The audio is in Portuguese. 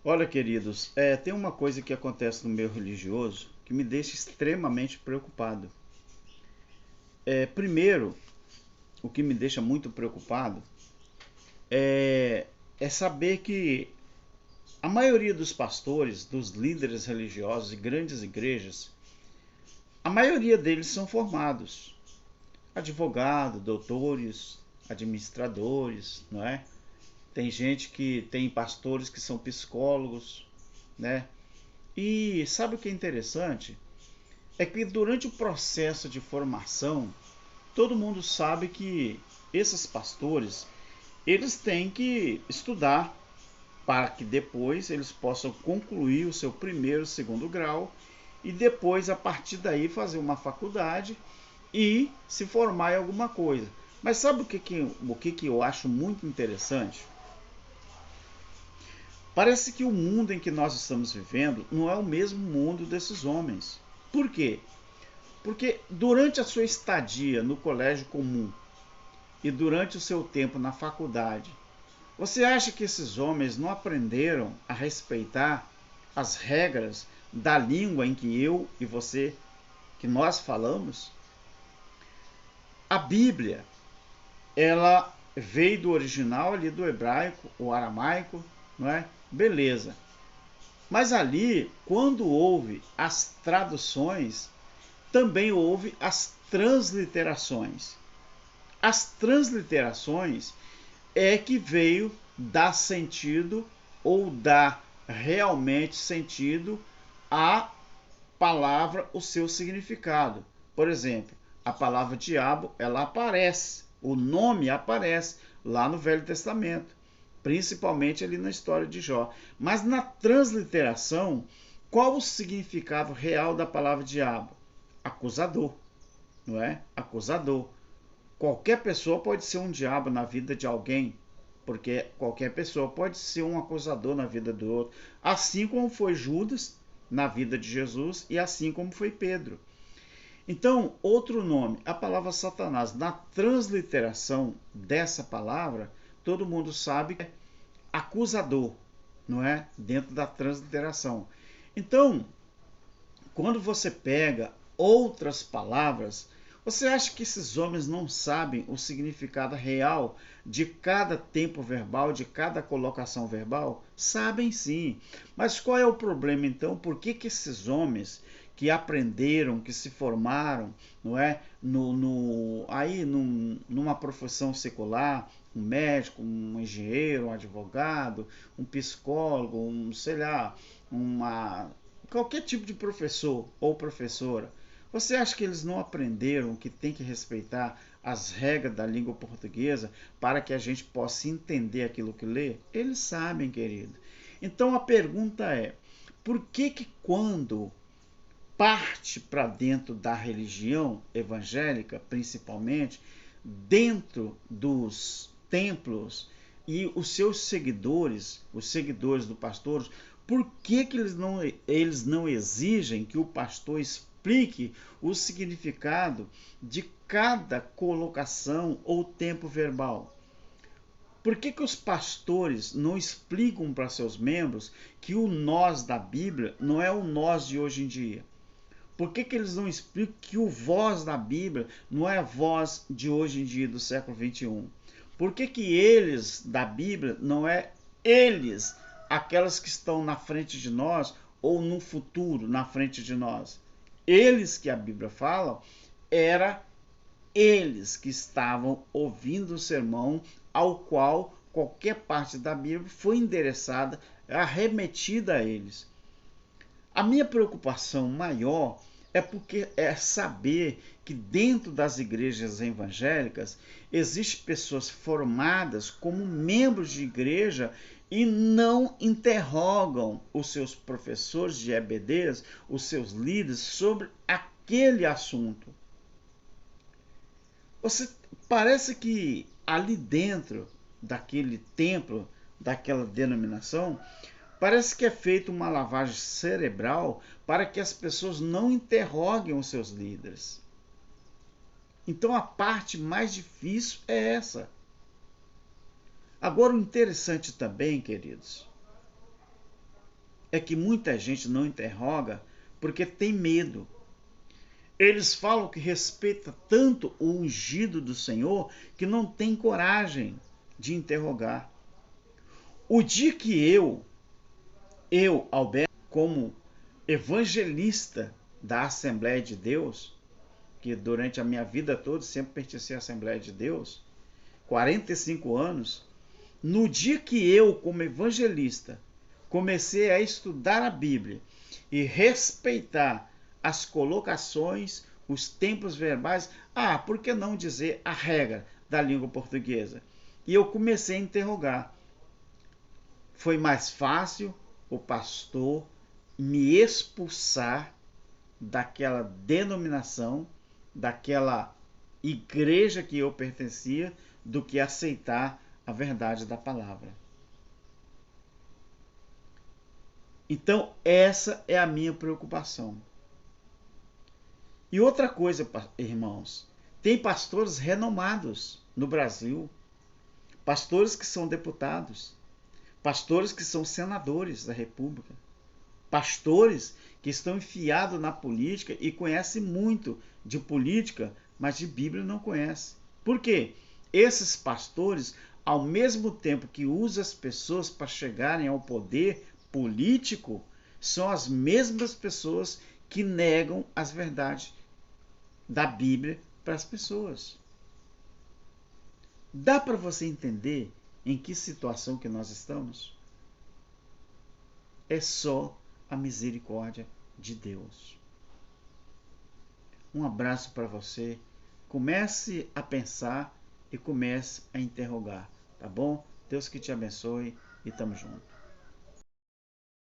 Olha, queridos, tem uma coisa que acontece no meio religioso que me deixa extremamente preocupado. Primeiro, o que me deixa muito preocupado é, é saber que a maioria dos pastores, dos líderes religiosos de grandes igrejas, a maioria deles são formados. Advogados, doutores, administradores, não é? Tem gente que tem pastores que são psicólogos, né? E sabe o que é interessante? É que durante o processo de formação, todo mundo sabe que esses pastores, eles têm que estudar para que depois eles possam concluir o seu primeiro, segundo grau e depois a partir daí fazer uma faculdade e se formar em alguma coisa. Mas sabe o que eu acho muito interessante? Parece que o mundo em que nós estamos vivendo não é o mesmo mundo desses homens. Por quê? Porque durante a sua estadia no colégio comum e durante o seu tempo na faculdade, você acha que esses homens não aprenderam a respeitar as regras da língua em que eu e você, que nós falamos? A Bíblia, ela veio do original ali do hebraico, o aramaico, não é? Beleza. Mas ali, quando houve as traduções, também houve as transliterações. As transliterações é que veio dar sentido ou dar realmente sentido à palavra, o seu significado. Por exemplo, a palavra diabo, ela aparece, o nome aparece lá no Velho Testamento, principalmente ali na história de Jó. Mas na transliteração, qual o significado real da palavra diabo? Acusador, não é? Acusador. Qualquer pessoa pode ser um diabo na vida de alguém, porque qualquer pessoa pode ser um acusador na vida do outro, assim como foi Judas na vida de Jesus e assim como foi Pedro. Então, outro nome, a palavra Satanás, na transliteração dessa palavra, todo mundo sabe que é acusador, não é? Dentro da transliteração. Então, quando você pega outras palavras, você acha que esses homens não sabem o significado real de cada tempo verbal, de cada colocação verbal? Sabem sim. Mas qual é o problema então? Por que esses homens que aprenderam, que se formaram, não é, numa profissão secular, um médico, um engenheiro, um advogado, um psicólogo, sei lá, qualquer tipo de professor ou professora, você acha que eles não aprenderam que tem que respeitar as regras da língua portuguesa para que a gente possa entender aquilo que lê? Eles sabem, querido. Então a pergunta é: por que quando parte para dentro da religião evangélica, principalmente, dentro dos templos e os seus seguidores, os seguidores do pastor, por que eles não exigem que o pastor explique o significado de cada colocação ou tempo verbal? Por que os pastores não explicam para seus membros que o nós da Bíblia não é o nós de hoje em dia? Por que eles não explicam que o vós da Bíblia não é a voz de hoje em dia, do século XXI? Por que eles da Bíblia não é eles, aquelas que estão na frente de nós ou no futuro na frente de nós? Eles que a Bíblia fala, era eles que estavam ouvindo o sermão ao qual qualquer parte da Bíblia foi endereçada, arremetida a eles. A minha preocupação maior é saber que dentro das igrejas evangélicas existem pessoas formadas como membros de igreja e não interrogam os seus professores de EBDs, os seus líderes, sobre aquele assunto. Você parece que ali dentro daquele templo, daquela denominação, parece que é feita uma lavagem cerebral para que as pessoas não interroguem os seus líderes. Então a parte mais difícil é essa. Agora o interessante também, queridos, é que muita gente não interroga porque tem medo. Eles falam que respeita tanto o ungido do Senhor que não tem coragem de interrogar. O dia que Alberto, como evangelista da Assembleia de Deus, que durante a minha vida toda sempre pertenci à Assembleia de Deus, 45 anos, no dia que eu, como evangelista, comecei a estudar a Bíblia e respeitar as colocações, os tempos verbais, por que não dizer a regra da língua portuguesa? E eu comecei a interrogar. Foi mais fácil o pastor me expulsar daquela denominação, daquela igreja que eu pertencia, do que aceitar a verdade da palavra. Então, essa é a minha preocupação. E outra coisa, irmãos, tem pastores renomados no Brasil, pastores que são deputados, pastores que são senadores da República, pastores que estão enfiados na política e conhecem muito de política, mas de Bíblia não conhecem. Por quê? Esses pastores, ao mesmo tempo que usam as pessoas para chegarem ao poder político, são as mesmas pessoas que negam as verdades da Bíblia para as pessoas. Dá para você entender em que situação que nós estamos? É só a misericórdia de Deus. Um abraço para você. Comece a pensar e comece a interrogar, tá bom? Deus que te abençoe e tamo junto.